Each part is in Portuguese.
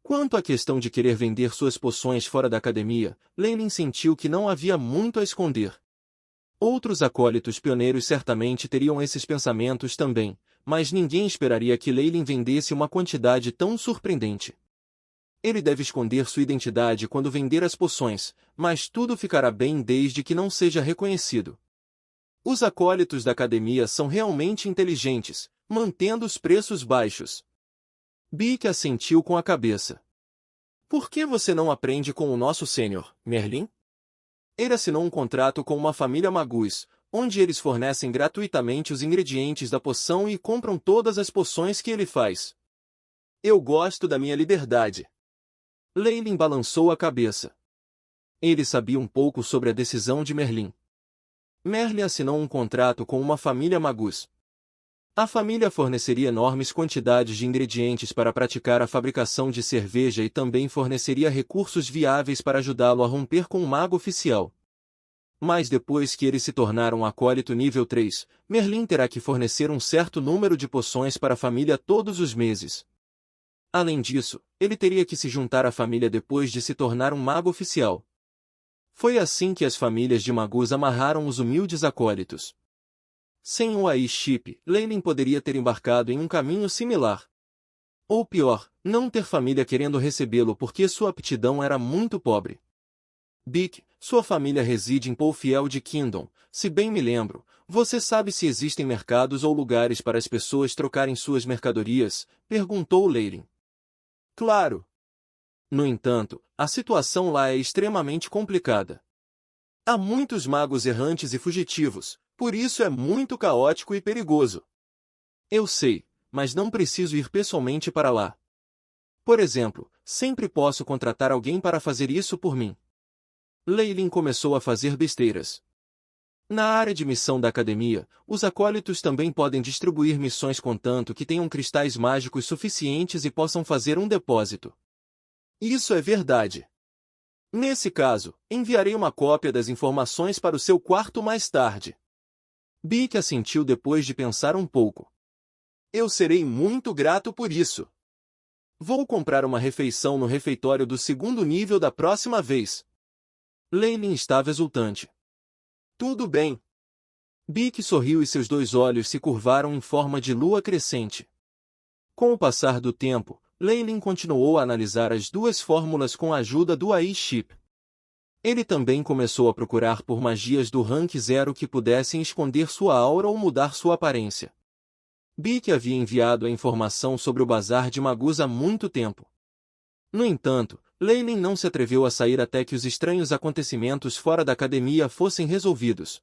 Quanto à questão de querer vender suas poções fora da academia, Leylin sentiu que não havia muito a esconder. Outros acólitos pioneiros certamente teriam esses pensamentos também, mas ninguém esperaria que Leylin vendesse uma quantidade tão surpreendente. Ele deve esconder sua identidade quando vender as poções, mas tudo ficará bem desde que não seja reconhecido. Os acólitos da academia são realmente inteligentes, mantendo os preços baixos. Bic assentiu com a cabeça. Por que você não aprende com o nosso sênior, Merlin? Ele assinou um contrato com uma família Magus, onde eles fornecem gratuitamente os ingredientes da poção e compram todas as poções que ele faz. Eu gosto da minha liberdade. Leylin balançou a cabeça. Ele sabia um pouco sobre a decisão de Merlin. Merlin assinou um contrato com uma família Magus. A família forneceria enormes quantidades de ingredientes para praticar a fabricação de cerveja e também forneceria recursos viáveis para ajudá-lo a romper com o mago oficial. Mas depois que ele se tornar um acólito nível 3, Merlin terá que fornecer um certo número de poções para a família todos os meses. Além disso, ele teria que se juntar à família depois de se tornar um mago oficial. Foi assim que as famílias de Magus amarraram os humildes acólitos. Sem o AI Chip, Leylin poderia ter embarcado em um caminho similar. Ou pior, não ter família querendo recebê-lo porque sua aptidão era muito pobre. Bic, sua família reside em Polfield Kingdom, se bem me lembro. Você sabe se existem mercados ou lugares para as pessoas trocarem suas mercadorias? Perguntou Leylin. Claro. No entanto, a situação lá é extremamente complicada. Há muitos magos errantes e fugitivos, por isso é muito caótico e perigoso. Eu sei, mas não preciso ir pessoalmente para lá. Por exemplo, sempre posso contratar alguém para fazer isso por mim. Leylin começou a fazer besteiras. Na área de missão da academia, os acólitos também podem distribuir missões contanto que tenham cristais mágicos suficientes e possam fazer um depósito. Isso é verdade. Nesse caso, enviarei uma cópia das informações para o seu quarto mais tarde. Bic assentiu depois de pensar um pouco. Eu serei muito grato por isso. Vou comprar uma refeição no refeitório do segundo nível da próxima vez. Leylin estava exultante. Tudo bem. Bic sorriu e seus dois olhos se curvaram em forma de lua crescente. Com o passar do tempo, Leylin continuou a analisar as duas fórmulas com a ajuda do AI Chip. Ele também começou a procurar por magias do rank 0 que pudessem esconder sua aura ou mudar sua aparência. Bic havia enviado a informação sobre o bazar de Magus há muito tempo. No entanto, Leylin não se atreveu a sair até que os estranhos acontecimentos fora da academia fossem resolvidos.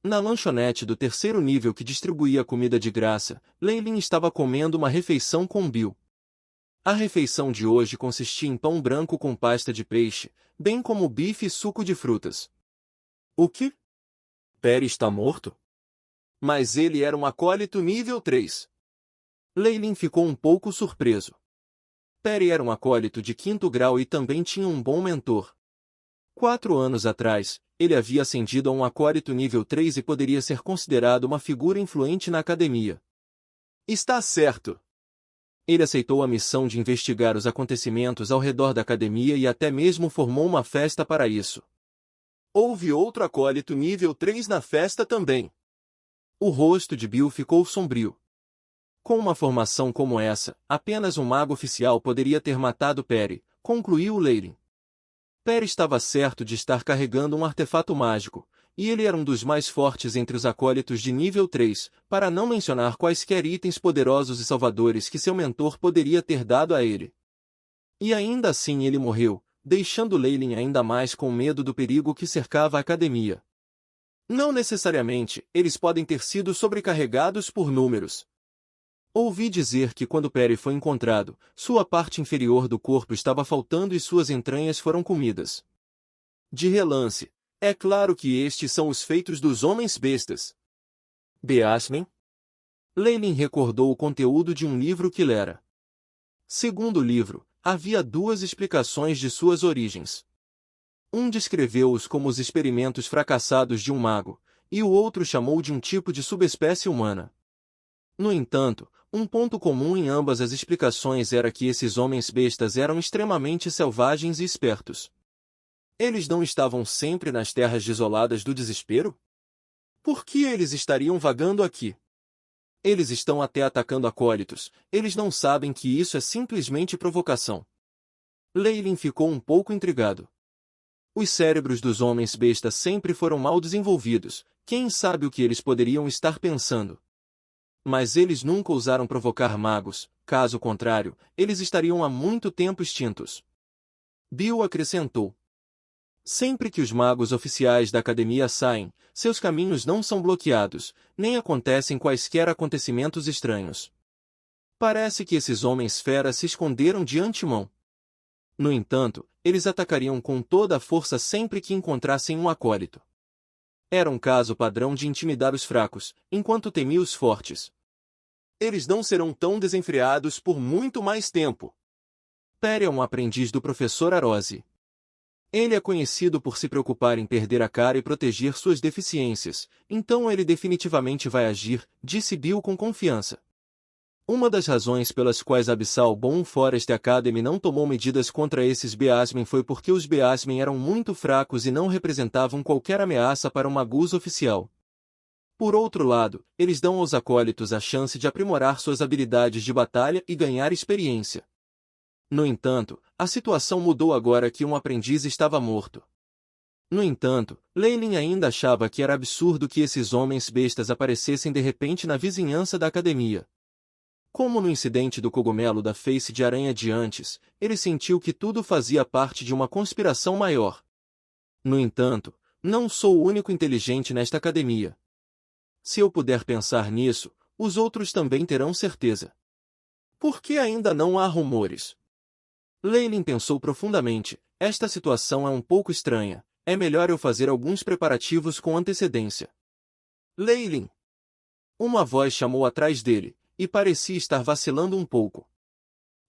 Na lanchonete do terceiro nível que distribuía comida de graça, Leylin estava comendo uma refeição com Bill. A refeição de hoje consistia em pão branco com pasta de peixe, bem como bife e suco de frutas. O quê? Perry está morto? Mas ele era um acólito nível 3. Leylin ficou um pouco surpreso. Perry era um acólito de 5º grau e também tinha um bom mentor. 4 anos atrás, ele havia ascendido a um acólito nível 3 e poderia ser considerado uma figura influente na academia. Está certo. Ele aceitou a missão de investigar os acontecimentos ao redor da academia e até mesmo formou uma festa para isso. Houve outro acólito nível 3 na festa também. O rosto de Bill ficou sombrio. Com uma formação como essa, apenas um mago oficial poderia ter matado Perry, concluiu Leylin. Perry estava certo de estar carregando um artefato mágico, e ele era um dos mais fortes entre os acólitos de nível 3, para não mencionar quaisquer itens poderosos e salvadores que seu mentor poderia ter dado a ele. E ainda assim ele morreu, deixando Leylin ainda mais com medo do perigo que cercava a academia. Não necessariamente, eles podem ter sido sobrecarregados por números. Ouvi dizer que quando Perry foi encontrado, sua parte inferior do corpo estava faltando e suas entranhas foram comidas. De relance, é claro que estes são os feitos dos homens bestas. Beasmen? Leylin recordou o conteúdo de um livro que lera. Segundo o livro, havia 2 explicações de suas origens. Um descreveu-os como os experimentos fracassados de um mago, e o outro chamou de um tipo de subespécie humana. No entanto, Um ponto comum em ambas as explicações era que esses homens bestas eram extremamente selvagens e espertos. Eles não estavam sempre nas terras desoladas do desespero? Por que eles estariam vagando aqui? Eles estão até atacando acólitos, eles não sabem que isso é simplesmente provocação. Leylin ficou um pouco intrigado. Os cérebros dos homens bestas sempre foram mal desenvolvidos, quem sabe o que eles poderiam estar pensando. Mas eles nunca ousaram provocar magos, caso contrário, eles estariam há muito tempo extintos. Bill acrescentou. Sempre que os magos oficiais da academia saem, seus caminhos não são bloqueados, nem acontecem quaisquer acontecimentos estranhos. Parece que esses homens feras se esconderam de antemão. No entanto, eles atacariam com toda a força sempre que encontrassem um acólito. Era um caso padrão de intimidar os fracos, enquanto temia os fortes. Eles não serão tão desenfreados por muito mais tempo. Perry é um aprendiz do professor Arose. Ele é conhecido por se preocupar em perder a cara e proteger suas deficiências, então ele definitivamente vai agir, disse Bill com confiança. Uma das razões pelas quais a Abyssal Bone Forest Academy não tomou medidas contra esses Beasmen foi porque os Beasmen eram muito fracos e não representavam qualquer ameaça para um Magus oficial. Por outro lado, eles dão aos acólitos a chance de aprimorar suas habilidades de batalha e ganhar experiência. No entanto, a situação mudou agora que um aprendiz estava morto. No entanto, Leylin ainda achava que era absurdo que esses homens bestas aparecessem de repente na vizinhança da academia. Como no incidente do cogumelo da Face de Aranha de antes, ele sentiu que tudo fazia parte de uma conspiração maior. No entanto, não sou o único inteligente nesta academia. Se eu puder pensar nisso, os outros também terão certeza. Por que ainda não há rumores? Leylin pensou profundamente, esta situação é um pouco estranha, é melhor eu fazer alguns preparativos com antecedência. Leylin! Uma voz chamou atrás dele, e parecia estar vacilando um pouco.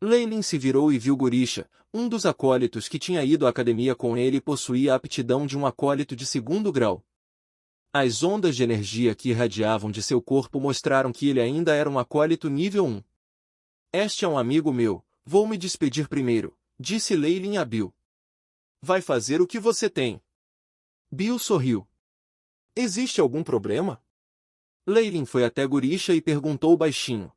Leylin se virou e viu Gurisha, um dos acólitos que tinha ido à academia com ele e possuía a aptidão de um acólito de 2º grau. As ondas de energia que irradiavam de seu corpo mostraram que ele ainda era um acólito nível 1. Este é um amigo meu, vou me despedir primeiro, disse Leylin a Bill. Vai fazer o que você tem. Bill sorriu. Existe algum problema? Leylin foi até Gurisha e perguntou baixinho.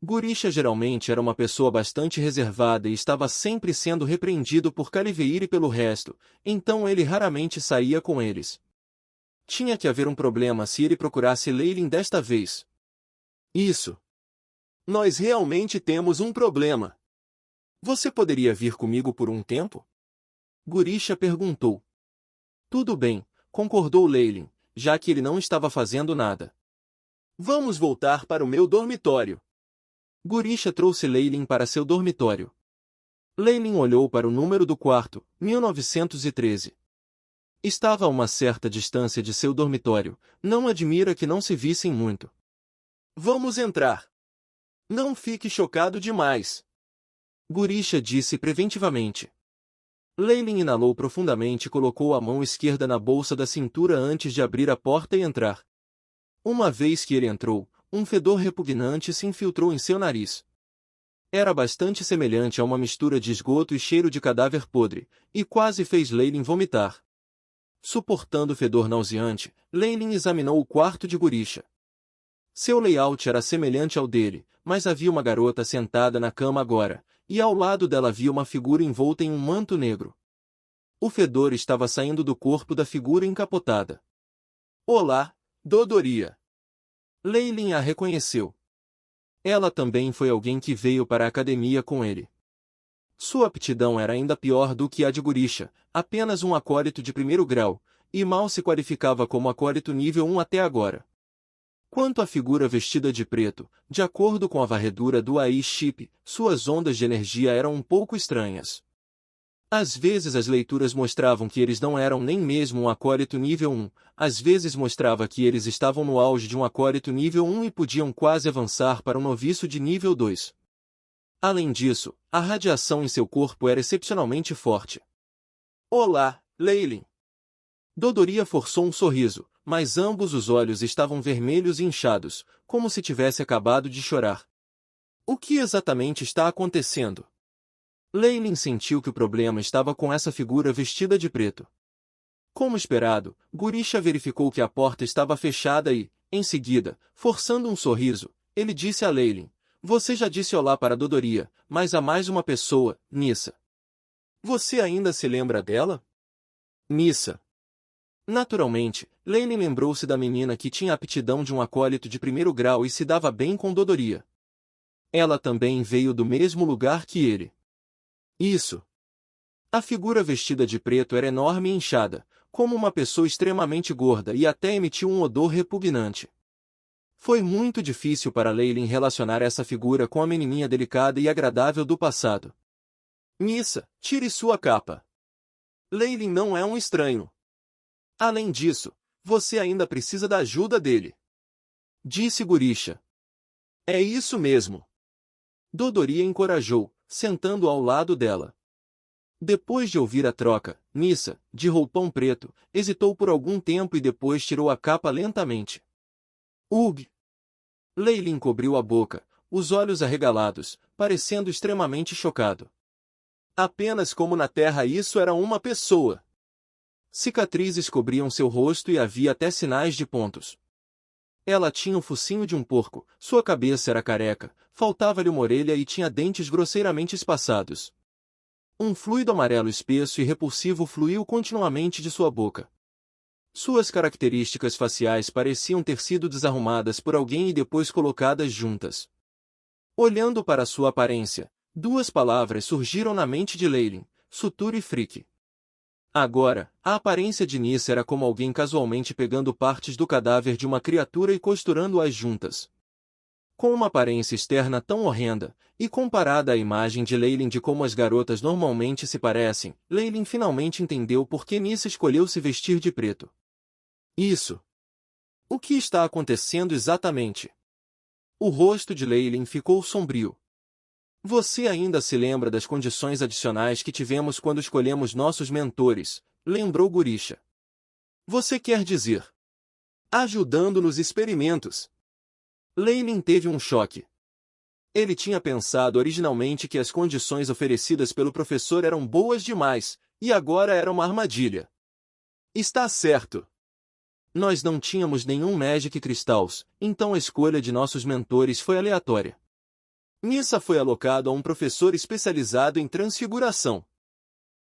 Gurisha geralmente era uma pessoa bastante reservada e estava sempre sendo repreendido por Caliveir e pelo resto, então ele raramente saía com eles. Tinha que haver um problema se ele procurasse Leylin desta vez. Isso. Nós realmente temos um problema. Você poderia vir comigo por um tempo? Gurisha perguntou. Tudo bem, concordou Leylin, já que ele não estava fazendo nada. Vamos voltar para o meu dormitório. Gurisha trouxe Leylin para seu dormitório. Leylin olhou para o número do quarto, 1913. Estava a uma certa distância de seu dormitório, não admira que não se vissem muito. Vamos entrar. Não fique chocado demais. Gurisha disse preventivamente. Leylin inalou profundamente e colocou a mão esquerda na bolsa da cintura antes de abrir a porta e entrar. Uma vez que ele entrou, um fedor repugnante se infiltrou em seu nariz. Era bastante semelhante a uma mistura de esgoto e cheiro de cadáver podre, e quase fez Leylin vomitar. Suportando o fedor nauseante, Leylin examinou o quarto de Gurisha. Seu layout era semelhante ao dele, mas havia uma garota sentada na cama agora, e ao lado dela havia uma figura envolta em um manto negro. O fedor estava saindo do corpo da figura encapotada. Olá, Dodoria! Leylin a reconheceu. Ela também foi alguém que veio para a academia com ele. Sua aptidão era ainda pior do que a de Gurisha, apenas um acólito de 1º grau, e mal se qualificava como acólito nível 1 até agora. Quanto à figura vestida de preto, de acordo com a varredura do AI Chip, suas ondas de energia eram um pouco estranhas. Às vezes as leituras mostravam que eles não eram nem mesmo um acólito nível 1, às vezes mostrava que eles estavam no auge de um acólito nível 1 e podiam quase avançar para um noviço de nível 2. Além disso, a radiação em seu corpo era excepcionalmente forte. Olá, Leylin! Dodoria forçou um sorriso, mas ambos os olhos estavam vermelhos e inchados, como se tivesse acabado de chorar. O que exatamente está acontecendo? Leilin sentiu que o problema estava com essa figura vestida de preto. Como esperado, Gurisha verificou que a porta estava fechada e, em seguida, forçando um sorriso, ele disse a Leilin: "Você já disse olá para Dodoria, mas há mais uma pessoa, Nissa. Você ainda se lembra dela?" Nissa. Naturalmente, Leilin lembrou-se da menina que tinha a aptidão de um acólito de primeiro grau e se dava bem com Dodoria. Ela também veio do mesmo lugar que ele. Isso. A figura vestida de preto era enorme e inchada, como uma pessoa extremamente gorda e até emitiu um odor repugnante. Foi muito difícil para Leilin relacionar essa figura com a menininha delicada e agradável do passado. Nissa, tire sua capa. Leilin não é um estranho. Além disso, você ainda precisa da ajuda dele. Disse Gurisha. É isso mesmo. Dodoria encorajou, sentando ao lado dela. Depois de ouvir a troca, Nissa, de roupão preto, hesitou por algum tempo e depois tirou a capa lentamente. Ugh! Leilin cobriu a boca, os olhos arregalados, parecendo extremamente chocado. Apenas como na Terra isso era uma pessoa. Cicatrizes cobriam seu rosto e havia até sinais de pontos. Ela tinha o focinho de um porco, sua cabeça era careca, faltava-lhe uma orelha e tinha dentes grosseiramente espaçados. Um fluido amarelo espesso e repulsivo fluiu continuamente de sua boca. Suas características faciais pareciam ter sido desarrumadas por alguém e depois colocadas juntas. Olhando para sua aparência, duas palavras surgiram na mente de Leilin: suture e freak. Agora, a aparência de Nissa era como alguém casualmente pegando partes do cadáver de uma criatura e costurando-as juntas. Com uma aparência externa tão horrenda, e comparada à imagem de Leilin de como as garotas normalmente se parecem, Leilin finalmente entendeu por que Nissa escolheu se vestir de preto. Isso. O que está acontecendo exatamente? O rosto de Leilin ficou sombrio. Você ainda se lembra das condições adicionais que tivemos quando escolhemos nossos mentores, lembrou Gurisha. Você quer dizer, ajudando nos experimentos. Leilin teve um choque. Ele tinha pensado originalmente que as condições oferecidas pelo professor eram boas demais, e agora era uma armadilha. Está certo. Nós não tínhamos nenhum Magic Crystals, então a escolha de nossos mentores foi aleatória. Nissa foi alocado a um professor especializado em transfiguração.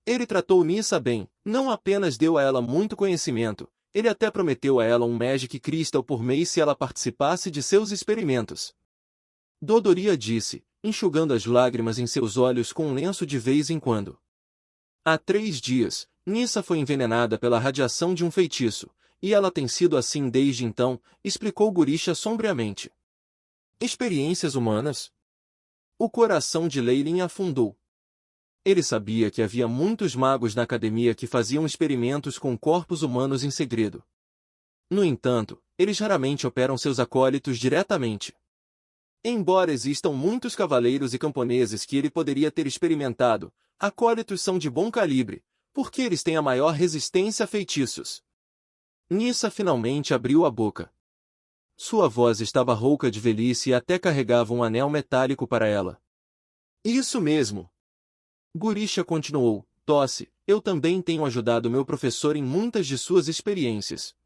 Ele tratou Nissa bem, não apenas deu a ela muito conhecimento, ele até prometeu a ela um Magic Crystal por mês se ela participasse de seus experimentos. Dodoria disse, enxugando as lágrimas em seus olhos com um lenço de vez em quando. Há 3 dias, Nissa foi envenenada pela radiação de um feitiço, e ela tem sido assim desde então, explicou Gurisha sombriamente. Experiências humanas? O coração de Leilin afundou. Ele sabia que havia muitos magos na academia que faziam experimentos com corpos humanos em segredo. No entanto, eles raramente operam seus acólitos diretamente. Embora existam muitos cavaleiros e camponeses que ele poderia ter experimentado, acólitos são de bom calibre, porque eles têm a maior resistência a feitiços. Nissa finalmente abriu a boca. Sua voz estava rouca de velhice e até carregava um anel metálico para ela. Isso mesmo. Gurisha continuou, tosse, eu também tenho ajudado meu professor em muitas de suas experiências.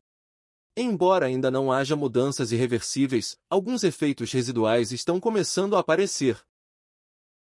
Embora ainda não haja mudanças irreversíveis, alguns efeitos residuais estão começando a aparecer.